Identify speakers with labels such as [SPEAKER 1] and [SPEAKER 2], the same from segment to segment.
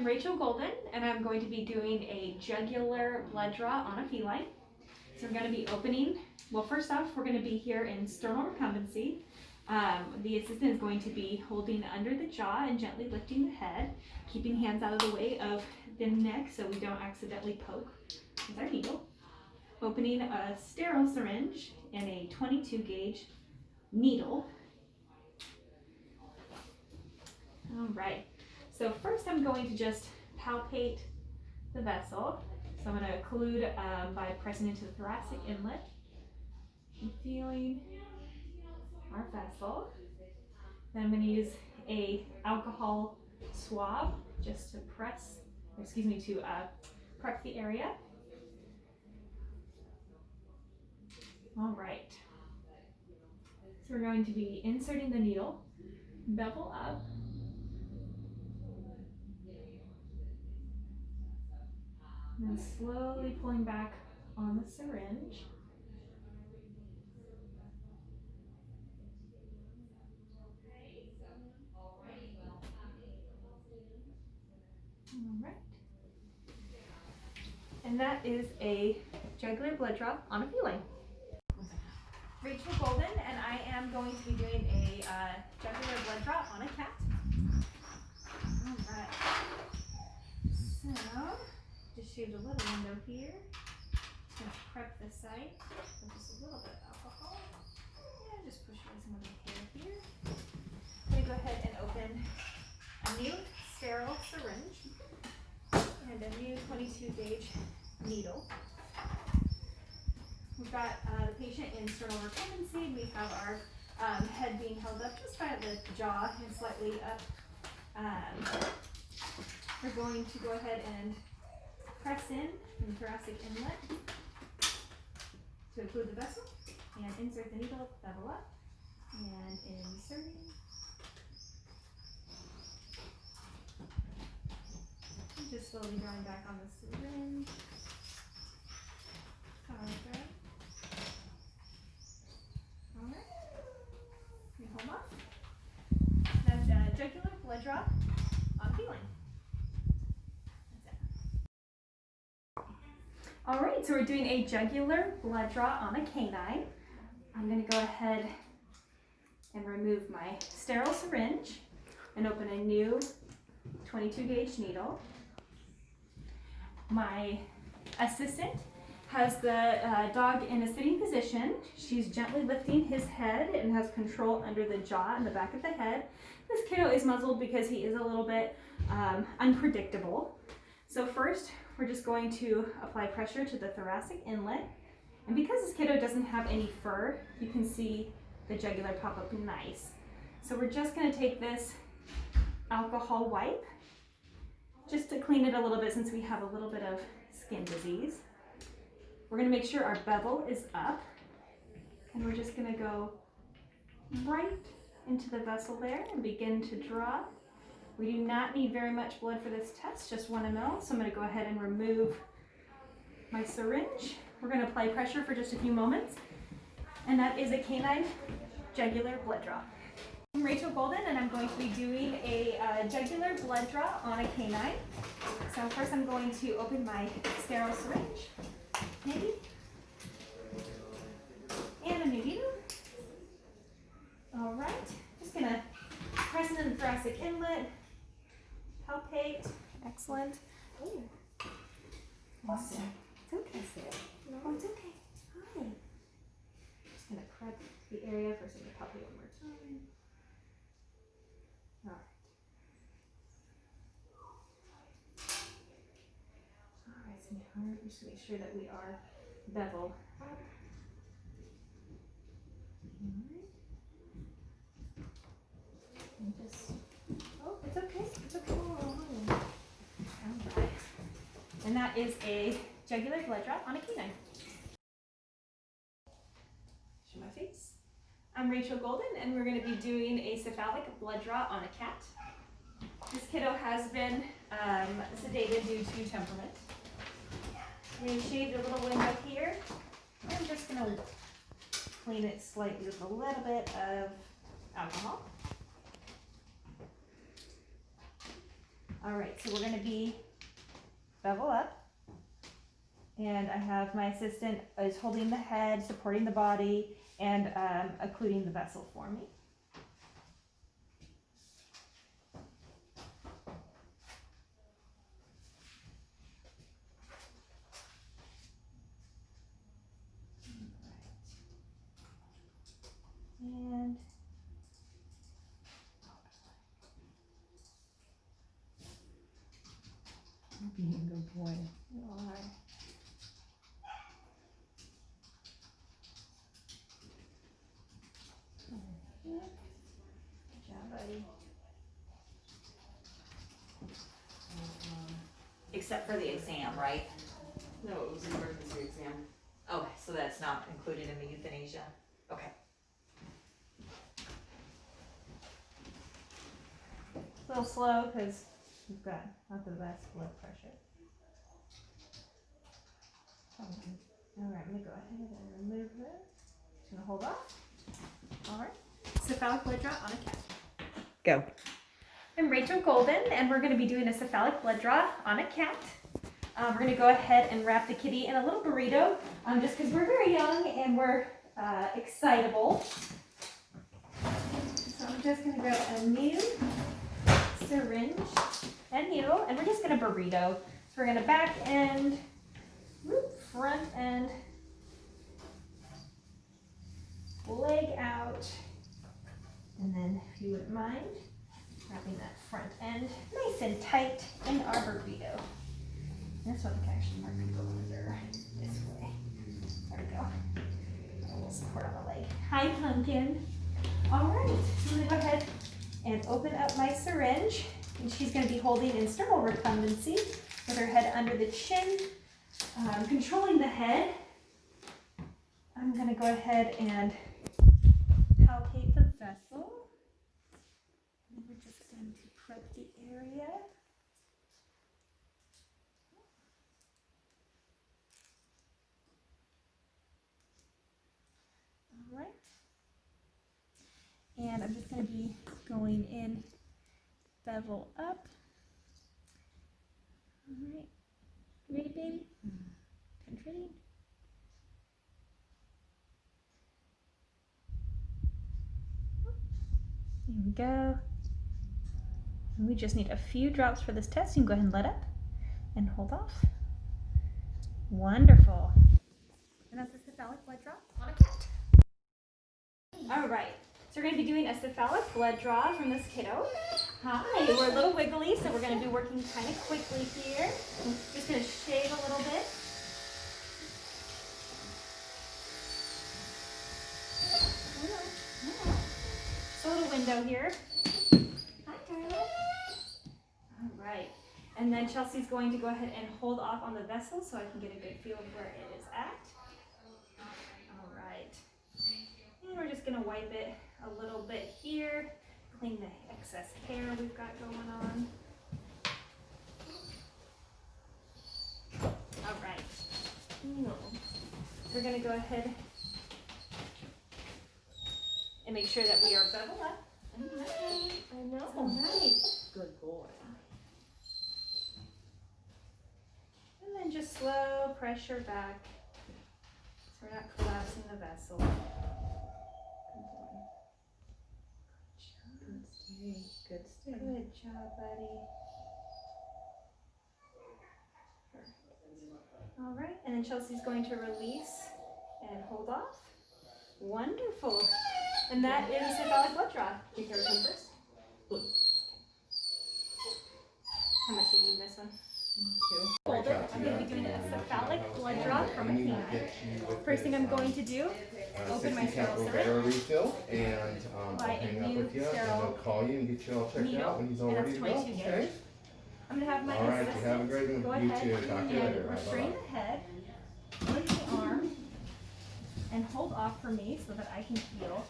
[SPEAKER 1] Rachel Golden, and I'm going to be doing a jugular blood draw on a feline. So I'm going to be opening, well, first off, we're going to be here in sternal recumbency. The assistant is going to be holding under the jaw and gently lifting the head, keeping hands out of the way of the neck so we don't accidentally poke with our needle. Opening a sterile syringe and a 22 gauge needle. All right, so first I'm going to just palpate the vessel. So I'm going to occlude by pressing into the thoracic inlet and feeling our vessel. Then I'm going to use a alcohol swab just to prep the area. All right, so we're going to be inserting the needle, bevel up, and then slowly pulling back on the syringe. All right, and that is a jugular blood draw on a feline. Rachel Golden, and I am going to be doing a jugular blood draw on a cat. All right, so just shaved a little window here. Just going to prep the site with just a little bit of alcohol. And just push away some of the hair here. I'm going to go ahead and open a new sterile syringe and a new 22 gauge needle. We've got the patient in sternal recumbency. We have our head being held up just by the jaw and slightly up. We're going to go ahead and press in the thoracic inlet to occlude the vessel and insert the needle, bevel up, and inserting. And just slowly drawing back on the syringe. Okay. All right. You hold on. That's a jugular blood draw on feline. That's it. All right, so we're doing a jugular blood draw on a canine. I'm going to go ahead and remove my sterile syringe and open a new 22 gauge needle. My assistant has the dog in a sitting position. She's gently lifting his head and has control under the jaw and the back of the head. This kiddo is muzzled because he is a little bit unpredictable. So first, we're just going to apply pressure to the thoracic inlet. And because this kiddo doesn't have any fur, you can see the jugular pop up nice. So we're just going to take this alcohol wipe just to clean it a little bit since we have a little bit of skin disease. We're going to make sure our bevel is up, and we're just going to go right into the vessel there and begin to draw. We do not need very much blood for this test, just 1 ml, so I'm going to go ahead and remove my syringe. We're going to apply pressure for just a few moments, and that is a canine jugular blood draw. I'm Rachel Golden, and I'm going to be doing a jugular blood draw on a canine. So first I'm going to open my sterile syringe. Maybe. And a new needle. All right. Just gonna press it in the thoracic inlet. Palpate. Excellent. Ooh. Awesome. It's okay, Sarah. No, it's okay. Hi. Just gonna prep the area for some to palpate one more time. All right. All right, sweetheart. Just make sure that we are bevel up. All right. And just, oh, it's okay. It's okay. All right. And that is a jugular blood draw on a canine. Show my face. I'm Rachel Golden, and we're going to be doing a cephalic blood draw on a cat. This kiddo has been sedated due to temperament. We shaved a little window here. I'm just going to clean it slightly with a little bit of alcohol. All right, so we're gonna be bevel up. And I have my assistant is holding the head, supporting the body, and occluding the vessel for me. And
[SPEAKER 2] Being a good boy.
[SPEAKER 1] you are. Good job, buddy.
[SPEAKER 3] Except for the exam, right?
[SPEAKER 2] No, it was an emergency exam.
[SPEAKER 3] Okay, so that's not included in the euthanasia? Okay.
[SPEAKER 1] A little slow because we've got not the best blood pressure. All right, I'm gonna go ahead and remove this. Just gonna hold off. All right. Cephalic blood draw on a cat.
[SPEAKER 3] Go.
[SPEAKER 1] I'm Rachel Golden, and we're gonna be doing a cephalic blood draw on a cat. We're gonna go ahead and wrap the kitty in a little burrito, just because we're very young and we're excitable. So I'm just gonna grab a new syringe and needle, and we're just gonna burrito. So we're gonna back end, front end, leg out, and then if you wouldn't mind, wrapping that front end nice and tight in our burrito. This one can actually mark go under this way. There we go. A little support on the leg. Hi, pumpkin. All right, so I'm gonna go ahead and open up my syringe, and she's gonna be holding in sternal recumbency with her head under the chin, controlling the head. I'm gonna go ahead and palpate the vessel. And we're just going to prep the area. All right. And I'm just going to be going in, bevel up. All right. You ready, baby? Penetrating. Here we go. And we just need a few drops for this test. You can go ahead and let up and hold off. Wonderful. And that's a cephalic blood draw on a cat. All right. So we're going to be doing a cephalic blood draw from this kiddo. Hi. We're a little wiggly, so we're going to be working kind of quickly here. Just going to shave a little bit. Just a little window here. Hi, darling. All right. And then Chelsea's going to go ahead and hold off on the vessel so I can get a good feel of where it is at. All right. And we're just going to wipe it a little bit here, clean the excess hair we've got going on. All right. So we're going to go ahead and make sure that we are bevel up. I know. All right.
[SPEAKER 2] Good boy.
[SPEAKER 1] And then just slow pressure back so we're not collapsing the vessel.
[SPEAKER 2] Good stay. Good stay.
[SPEAKER 1] Good job, buddy. All right, and then Chelsea's going to release and hold off. Wonderful. And that is a cephalic blood draw. Take care of him first. How much do you need this one? Hold it. I'm going to be doing a cephalic blood draw from a canine. First thing I'm going to do, open my sterile syringe.
[SPEAKER 4] Refill, and I'll
[SPEAKER 1] Apply a
[SPEAKER 4] hang up
[SPEAKER 1] new
[SPEAKER 4] with you, and
[SPEAKER 1] sterile
[SPEAKER 4] they'll call you and get you all checked
[SPEAKER 1] needle,
[SPEAKER 4] out when he's all
[SPEAKER 1] and
[SPEAKER 4] ready
[SPEAKER 1] that's
[SPEAKER 4] to go.
[SPEAKER 1] 22
[SPEAKER 4] Okay?
[SPEAKER 1] gauge. I'm going to have my
[SPEAKER 4] All right, you have a
[SPEAKER 1] assistant
[SPEAKER 4] great one.
[SPEAKER 1] go
[SPEAKER 4] You
[SPEAKER 1] ahead
[SPEAKER 4] too. Talk to you
[SPEAKER 1] and
[SPEAKER 4] later.
[SPEAKER 1] restrain
[SPEAKER 4] Bye-bye.
[SPEAKER 1] the head, lift the arm, and hold off for me so that I can feel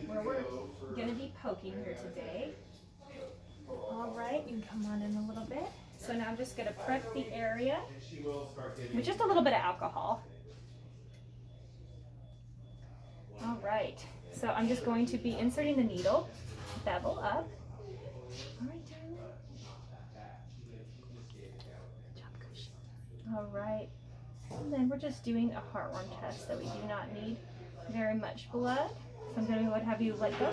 [SPEAKER 1] where we're going to be poking here today. All right, you can come on in a little bit. So now I'm just going to prep the area with just a little bit of alcohol. All right, so I'm just going to be inserting the needle, bevel up. All right, darling. All right. And then we're just doing a heartworm test, so we do not need very much blood. So I'm going to have you let go.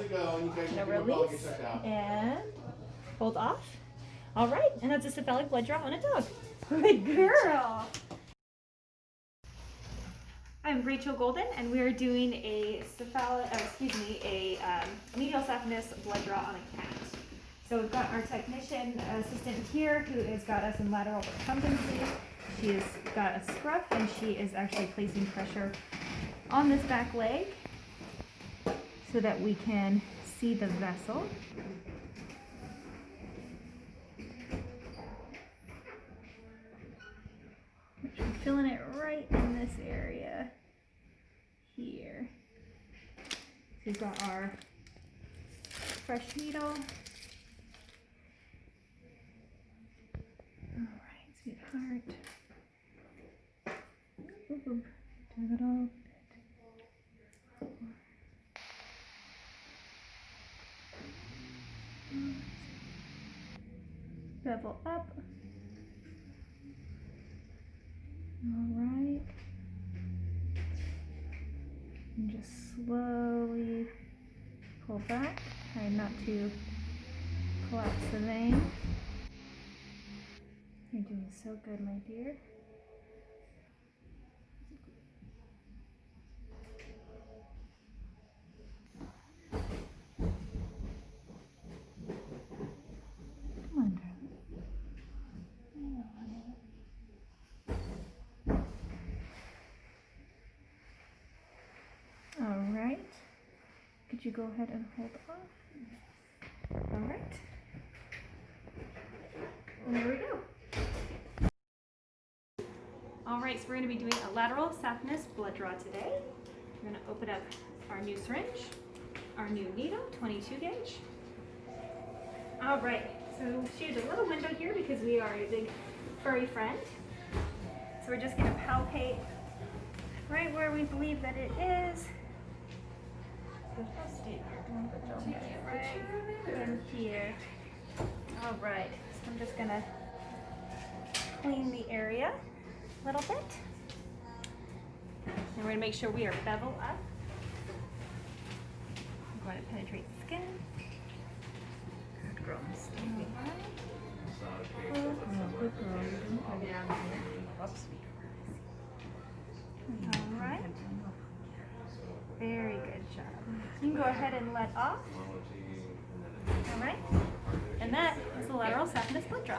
[SPEAKER 1] Now release and hold off. All right, and that's a cephalic blood draw on a dog. Good girl. I'm Rachel Golden, and we are doing a medial saphenous blood draw on a cat. So we've got our technician assistant here who has got us in lateral recumbency. She has got a scrub, and she is actually placing pressure on this back leg so that we can see the vessel. I'm feeling it right in this area here. So we've got our fresh needle. All right, sweetheart. Ooh, do it all. Bevel up. All right. And just slowly pull back. Try not to collapse the vein. You're doing so good, my dear. Come on, darling. All right. Could you go ahead and hold off? All right. And there we go. All right, so we're going to be doing a lateral saphenous blood draw today. We're going to open up our new syringe, our new needle, 22 gauge. All right, so she has a little window here because we are a big furry friend. So we're just going to palpate right where we believe that it is. Right in here. All right, so I'm just going to clean the area a little bit. And we're going to make sure we are bevel up. I'm going to penetrate the skin. Good girl. All right. Very good job. You can go ahead and let off. All right. And that is the lateral saphenous blood draw.